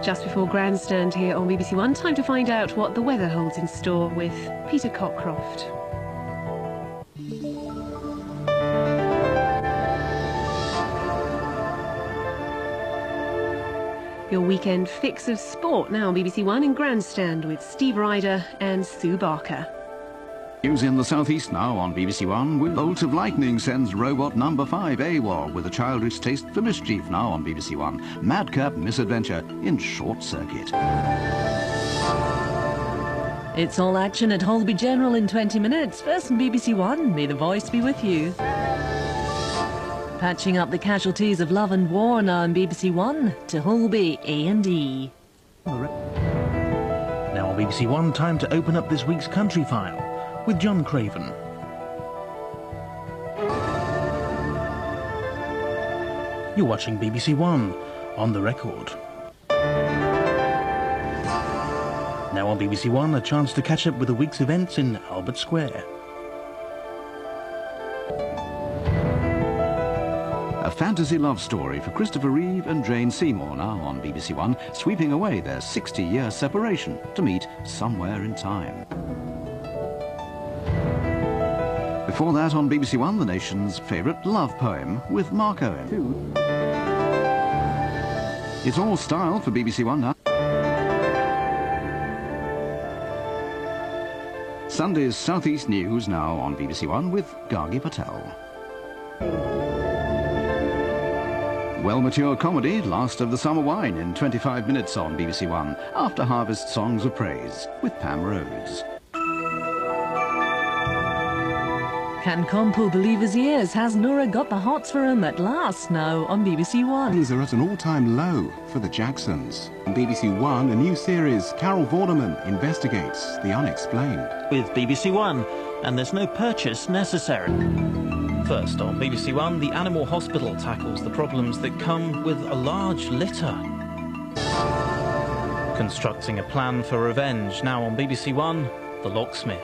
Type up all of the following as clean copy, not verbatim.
Just before Grandstand here on BBC One, time to find out what the weather holds in store with Peter Cockcroft. Your weekend fix of sport now on BBC One in Grandstand with Steve Ryder and Sue Barker. News in the southeast now on BBC One. With bolt of lightning sends robot number 5 AWOL with a childish taste for mischief now on BBC One. Madcap misadventure in Short Circuit. It's all action at Holby General in 20 minutes. First on BBC One, may the voice be with you. Patching up the casualties of love and war now on BBC One to Holby A&E. Now on BBC One, time to open up this week's Country File with John Craven. You're watching BBC One on the record. Now on BBC One, a chance to catch up with the week's events in Albert Square. A fantasy love story for Christopher Reeve and Jane Seymour now on BBC One, sweeping away their 60-year separation to meet somewhere in time. Before that on BBC One, the nation's favourite love poem with Mark Owen. It's all style for BBC One now. Sunday's Southeast News now on BBC One with Gargi Patel. Well-mature comedy, Last of the Summer Wine in 25 minutes on BBC One. After Harvest Songs of Praise with Pam Rhodes. Can Compo believe his ears? Has Nora got the hots for him at last now on BBC One? Things are at an all-time low for the Jacksons. On BBC One, a new series, Carol Vorderman investigates the unexplained. With BBC One, and there's no purchase necessary. First on BBC One, the animal hospital tackles the problems that come with a large litter. Constructing a plan for revenge, now on BBC One, The Locksmith.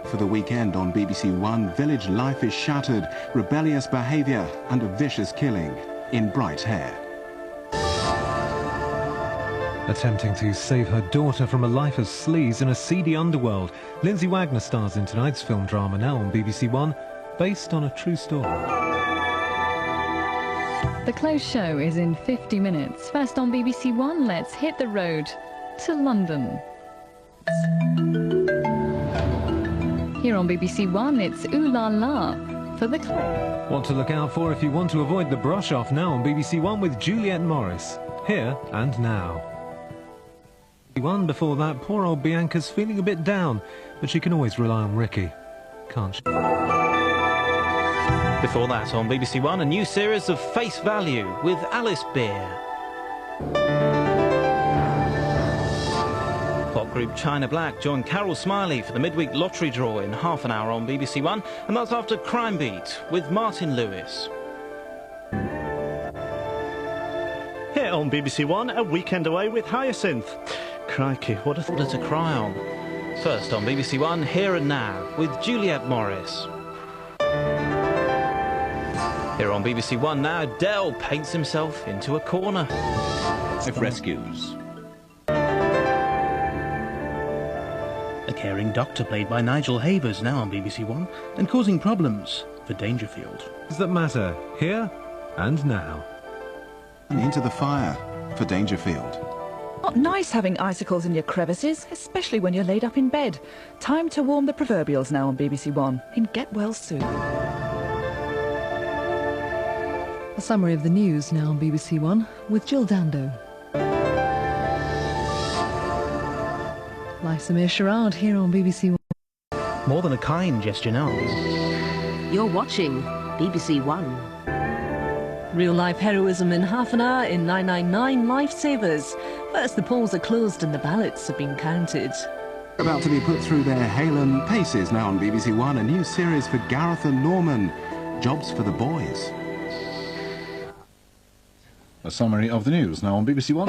For the weekend on BBC One, village life is shattered, rebellious behaviour and a vicious killing in Bright Hair. Attempting to save her daughter from a life of sleaze in a seedy underworld, Lindsay Wagner stars in tonight's film drama now on BBC One, based on a true story. The Close Show is in 50 minutes. First on BBC One, let's hit the road to London. Here on BBC One, it's Ooh La La for the Clay. What to look out for if you want to avoid the brush-off now on BBC One with Juliette Morris. Here and now. One before that, poor old Bianca's feeling a bit down, but she can always rely on Ricky, can't she? Before that on BBC One, a new series of Face Value with Alice Beer. Pop group China Black join Carol Smiley for the midweek lottery draw in half an hour on BBC One, and that's after Crime Beat with Martin Lewis. Here on BBC One, a weekend away with Hyacinth. Crikey, what a Order to cry on. First on BBC One, Here and Now with Juliette Morris. Here on BBC One now, Dell paints himself into a corner. Rescues. A caring doctor played by Nigel Havers now on BBC One and causing problems for Dangerfield. Does that matter? Here and now. And into the fire for Dangerfield. Not nice having icicles in your crevices, especially when you're laid up in bed. Time to warm the proverbials now on BBC One in Get Well Soon. A summary of the news now on BBC One with Jill Dando. Like Samir Sharad here on BBC One. More than a kind gesture now. You're watching BBC One. Real-life heroism in half an hour in 999 Lifesavers. First, the polls are closed and the ballots have been counted. About to be put through their Halem paces now on BBC One, a new series for Gareth and Norman, Jobs for the Boys. A summary of the news now on BBC One.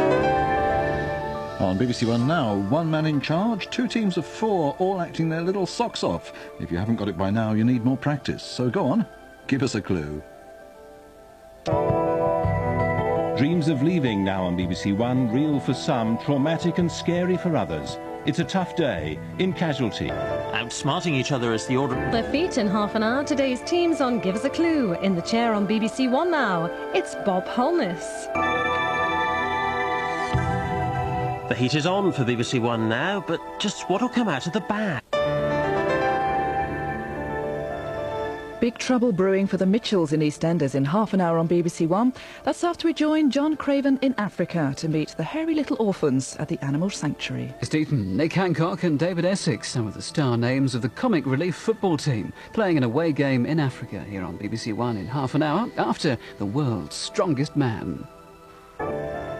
On BBC One now, one man in charge, two teams of four, all acting their little socks off. If you haven't got it by now, you need more practice. So go on, give us a clue. Dreams of leaving now on BBC One, real for some, traumatic and scary for others. It's a tough day in Casualty. Outsmarting each other as the order... Their feet in half an hour. Today's team's on Give Us a Clue. In the chair on BBC One now, it's Bob Holness. The heat is on for BBC One now, but just what will come out of the bag? Big trouble brewing for the Mitchells in EastEnders in half an hour on BBC One. That's after we join John Craven in Africa to meet the hairy little orphans at the Animal Sanctuary. Stephen, Nick Hancock and David Essex, some of the star names of the comic relief football team, playing an away game in Africa here on BBC One in half an hour after The World's Strongest Man.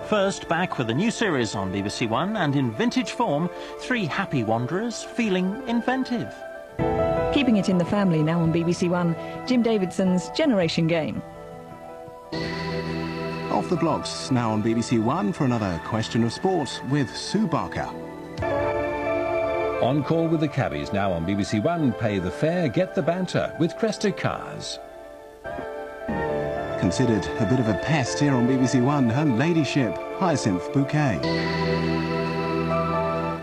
First, back with a new series on BBC One, and in vintage form, three happy wanderers feeling inventive. Keeping it in the family now on BBC One, Jim Davidson's Generation Game. Off the blocks now on BBC One for another Question of Sport with Sue Barker. On Call with the Cabbies now on BBC One, pay the fare, get the banter with Cresta Cars. Considered a bit of a pest here on BBC One, her ladyship, Hyacinth Bouquet.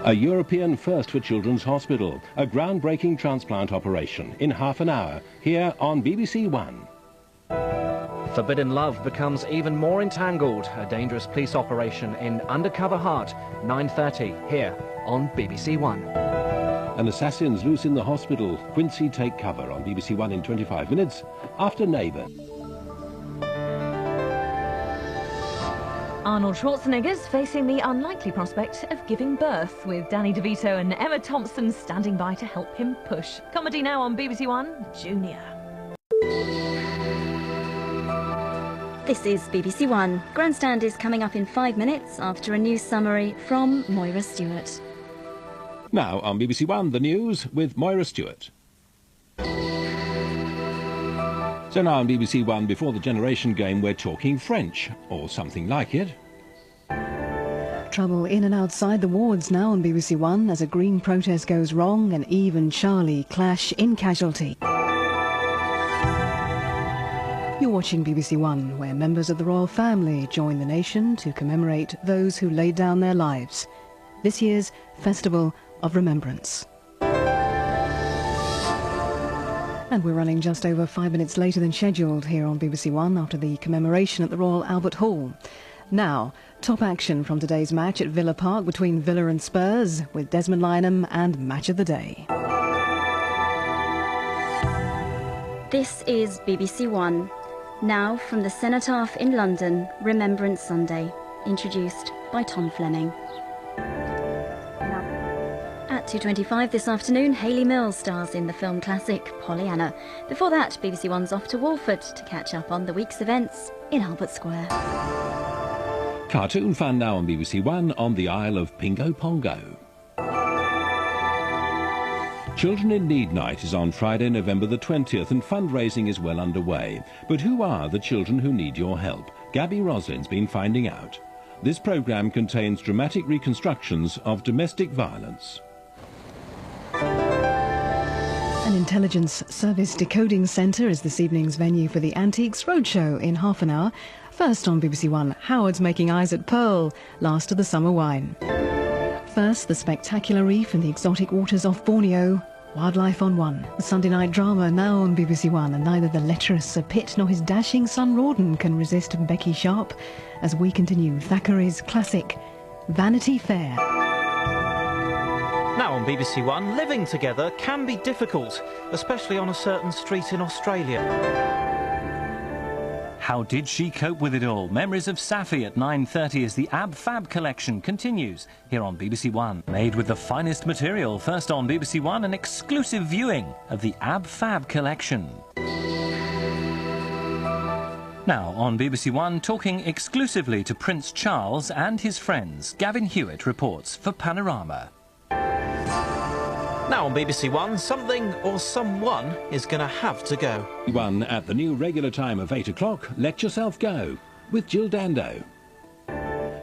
A European first for Children's Hospital, a groundbreaking transplant operation in half an hour, here on BBC One. Forbidden love becomes even more entangled. A dangerous police operation in Undercover Heart, 9:30, here on BBC One. An assassin's loose in the hospital. Quincy take cover on BBC One in 25 minutes after Neighbour. Arnold Schwarzenegger's facing the unlikely prospect of giving birth, with Danny DeVito and Emma Thompson standing by to help him push. Comedy now on BBC One, Junior. This is BBC One. Grandstand is coming up in 5 minutes after a news summary from Moira Stewart. Now on BBC One, the news with Moira Stewart. So now on BBC One, before the Generation Game, we're talking French, or something like it. Trouble in and outside the wards now on BBC One as a Green protest goes wrong and Eve and Charlie clash in Casualty. You're watching BBC One, where members of the royal family join the nation to commemorate those who laid down their lives. This year's Festival of Remembrance. And we're running just over 5 minutes later than scheduled here on BBC One after the commemoration at the Royal Albert Hall. Now, top action from today's match at Villa Park between Villa and Spurs, with Desmond Lynam and Match of the Day. This is BBC One. Now from the Cenotaph in London, Remembrance Sunday, introduced by Tom Fleming. At 2:25 this afternoon, Hayley Mills stars in the film classic Pollyanna. Before that, BBC One's off to Walford to catch up on the week's events in Albert Square. Cartoon fun now on BBC One on the Isle of Pingo Pongo. Children in Need Night is on Friday, November the 20th, and fundraising is well underway. But who are the children who need your help? Gabby Roslin's been finding out. This programme contains dramatic reconstructions of domestic violence. An intelligence service decoding centre is this evening's venue for the Antiques Roadshow in half an hour. First on BBC One, Howard's Making Eyes at Pearl, last of the summer wine. First, the spectacular reef and the exotic waters off Borneo, Wildlife on One. The Sunday night drama now on BBC One, and neither the lecherous Sir Pitt nor his dashing son Rawdon can resist Becky Sharp as we continue Thackeray's classic Vanity Fair. Now on BBC One, living together can be difficult, especially on a certain street in Australia. How did she cope with it all? Memories of Safi at 9:30 as the Ab Fab collection continues here on BBC One. Made with the finest material, first on BBC One, an exclusive viewing of the Ab Fab collection. Now on BBC One, talking exclusively to Prince Charles and his friends, Gavin Hewitt reports for Panorama. Now on BBC One, something or someone is going to have to go. One at the new regular time of 8 o'clock, Let Yourself Go, with Jill Dando.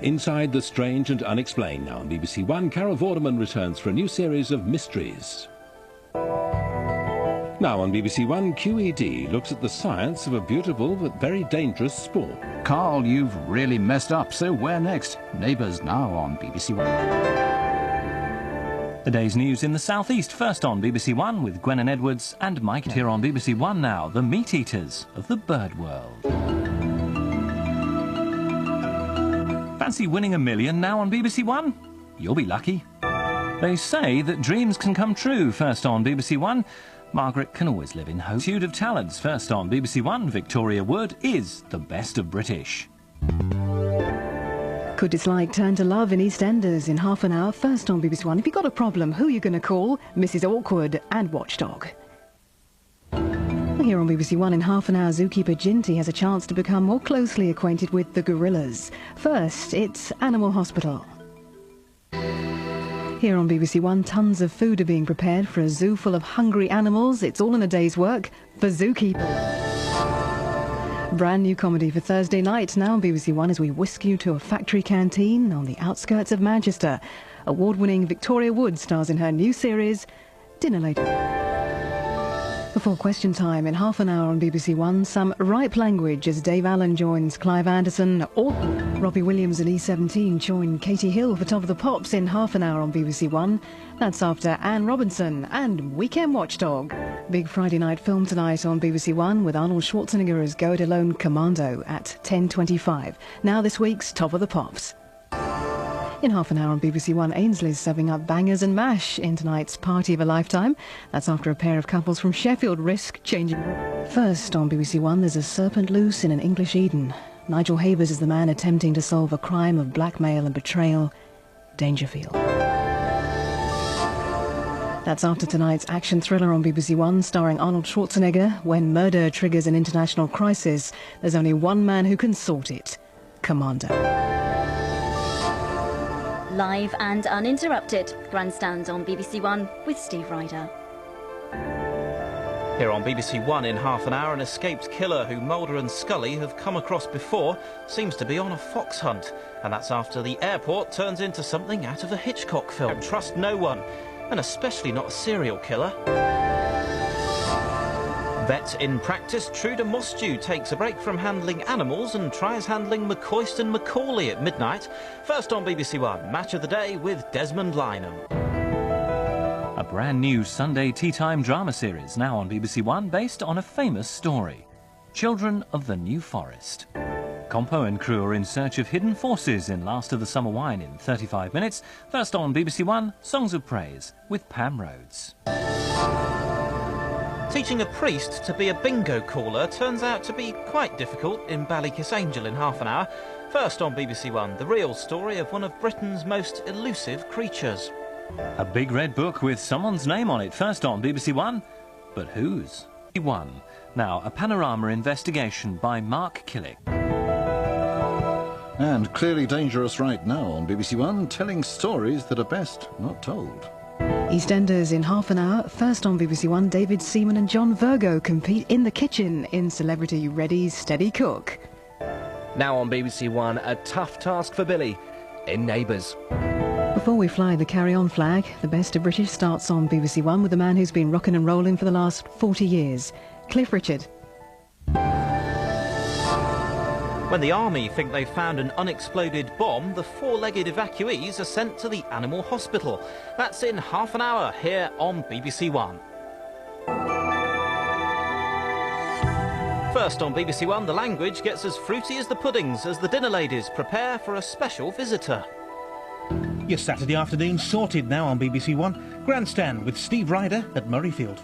Inside the Strange and Unexplained now on BBC One, Carol Vorderman returns for a new series of mysteries. Now on BBC One, QED looks at the science of a beautiful but very dangerous sport. Carl, you've really messed up, so where next? Neighbours now on BBC One. The day's news in the southeast, first on BBC One with Gwennon Edwards and Mike. Here on BBC One now, the meat eaters of the bird world. Fancy winning $1 million now on BBC One? You'll be lucky. They say that dreams can come true, first on BBC One. Margaret can always live in hope. Pursuit of Talents, first on BBC One. Victoria Wood is the best of British. Could Dislike turn to love in EastEnders in half an hour, first on BBC One. If you've got a problem, who are you going to call? Mrs Awkward and Watchdog. Here on BBC One in half an hour, zookeeper Ginty has a chance to become more closely acquainted with the gorillas. First, it's Animal Hospital. Here on BBC One, tons of food are being prepared for a zoo full of hungry animals. It's all in a day's work for zookeepers. Brand new comedy for Thursday night now on BBC One as we whisk you to a factory canteen on the outskirts of Manchester. Award-winning Victoria Wood stars in her new series, Dinner Lady. Before question time in half an hour on BBC One, some ripe language as Dave Allen joins Clive Anderson. Or Robbie Williams and E17 join Katie Hill for Top of the Pops in half an hour on BBC One. That's after Anne Robinson and Weekend Watchdog. Big Friday night film tonight on BBC One with Arnold Schwarzenegger as Go It Alone Commando at 10:25. Now this week's Top of the Pops. In half an hour on BBC One, Ainsley's serving up bangers and mash in tonight's Party of a Lifetime. That's after a pair of couples from Sheffield risk changing. First on BBC One, there's a serpent loose in an English Eden. Nigel Havers is the man attempting to solve a crime of blackmail and betrayal. Dangerfield. That's after tonight's action thriller on BBC One, starring Arnold Schwarzenegger. When murder triggers an international crisis, there's only one man who can sort it. Commando. Live and uninterrupted, Grandstand on BBC One with Steve Ryder. Here on BBC One in half an hour, an escaped killer who Mulder and Scully have come across before seems to be on a fox hunt. And that's after the airport turns into something out of a Hitchcock film. Don't trust no one, and especially not a serial killer. Vet in practice, Truda Mostew takes a break from handling animals and tries handling McCoist and Macaulay at midnight. First on BBC One, Match of the Day with Desmond Lynham. A brand new Sunday tea time drama series now on BBC One based on a famous story. Children of the New Forest. Compo and crew are in search of hidden forces in Last of the Summer Wine in 35 minutes. First on BBC One, Songs of Praise with Pam Rhodes. Teaching a priest to be a bingo caller turns out to be quite difficult in Ballykissangel in half an hour. First on BBC One, the real story of one of Britain's most elusive creatures. A big red book with someone's name on it, first on BBC One. But whose? One. Now, a panorama investigation by Mark Killick. And clearly dangerous right now on BBC One, telling stories that are best not told. EastEnders in half an hour. First on BBC One, David Seaman and John Virgo compete in the kitchen in Celebrity Ready Steady Cook. Now on BBC One, a tough task for Billy in Neighbours. Before we fly the carry-on flag, the best of British starts on BBC One with the man who's been rocking and rolling for the last 40 years, Cliff Richard. When the army think they've found an unexploded bomb, the four-legged evacuees are sent to the animal hospital. That's in half an hour here on BBC One. First on BBC One, the language gets as fruity as the puddings as the dinner ladies prepare for a special visitor. Your Saturday afternoon sorted now on BBC One. Grandstand with Steve Ryder at Murrayfield.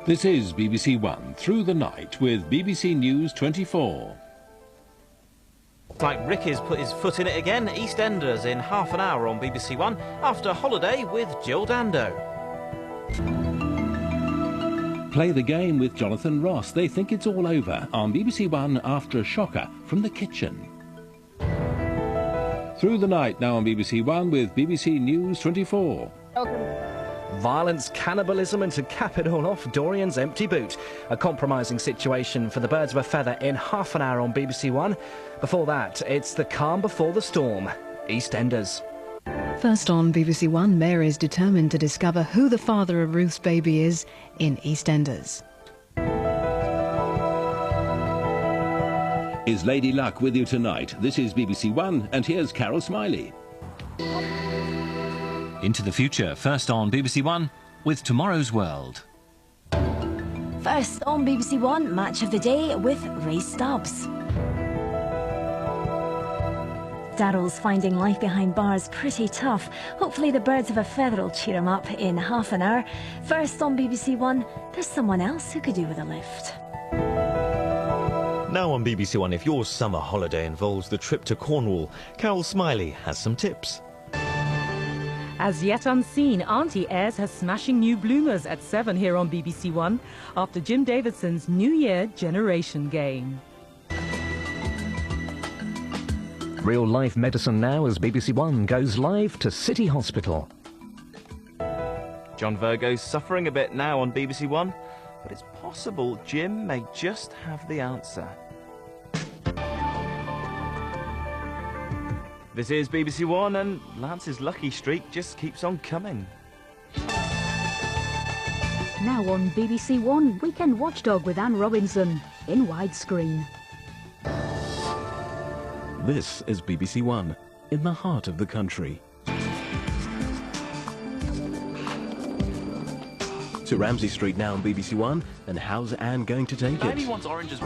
This is BBC One Through the Night with BBC News 24. It's like Ricky's put his foot in it again. EastEnders in half an hour on BBC One after Holiday with Jill Dando. Play the game with Jonathan Ross. They think it's all over on BBC One after a shocker from the kitchen. Through the Night now on BBC One with BBC News 24. Violence, cannibalism, and to cap it all off, Dorian's empty boot. A compromising situation for the birds of a feather in half an hour on BBC One. Before that, it's the calm before the storm. EastEnders. First on BBC One, Mary is determined to discover who the father of Ruth's baby is in EastEnders. Is Lady Luck with you tonight? This is BBC One, and here's Carol Smiley. Into the future, first on BBC One with Tomorrow's World. First on BBC One, Match of the Day with Ray Stubbs. Daryl's finding life behind bars pretty tough. Hopefully the birds of a feather will cheer him up in half an hour. First on BBC One, there's someone else who could do with a lift. Now on BBC One, if your summer holiday involves the trip to Cornwall, Carol Smiley has some tips. As yet unseen, Auntie airs her smashing new bloomers at 7 here on BBC One after Jim Davidson's New Year Generation game. Real life medicine now as BBC One goes live to City Hospital. John Virgo's suffering a bit now on BBC One, but it's possible Jim may just have the answer. This is BBC One, and Lance's lucky streak just keeps on coming. Now on BBC One, Weekend Watchdog with Anne Robinson, in widescreen. This is BBC One, in the heart of the country. To Ramsey Street now on BBC One, and how's Anne going to take it? Wants oranges.